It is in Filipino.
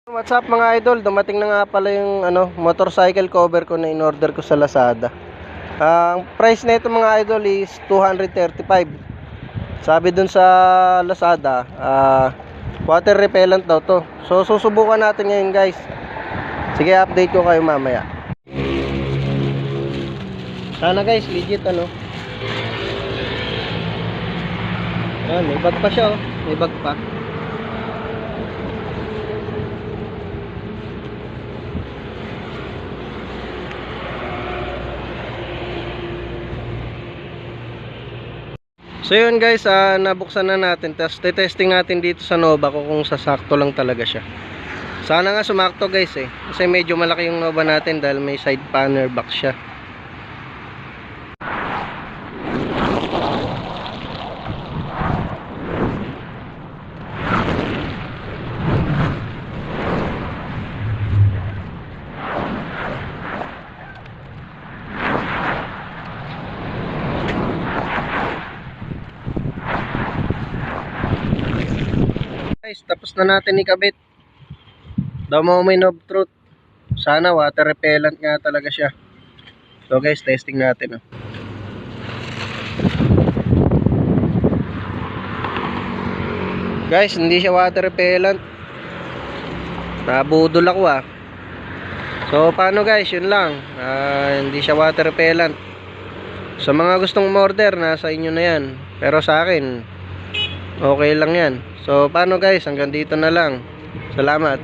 What's up mga idol, dumating na nga pala yung motorcycle cover ko na in-order ko sa Lazada. Ang price na ito mga idol is 235. Sabi dun sa Lazada, water repellent daw to. So susubukan natin ngayon guys. Sige, update ko kayo mamaya. Sana guys, legit Yan, may bag pa siya May bag pa. So yun guys, nabuksan na natin. Tapos testing natin dito sa Nova ko kung sasakto lang talaga siya. Sana nga sumakto guys kasi medyo malaki yung Nova natin dahil may side panel box siya. Guys, tapos na natin ikabit. The moment of truth. Sana water repellent nga talaga siya. So guys, testing natin. Guys, hindi siya water repellent. Nabudol ako So paano guys, yun lang. Hindi siya water repellent. Sa mga gustong order, nasa inyo na yan. Pero sa akin, okay lang yan. So paano guys, hanggang dito na lang. Salamat.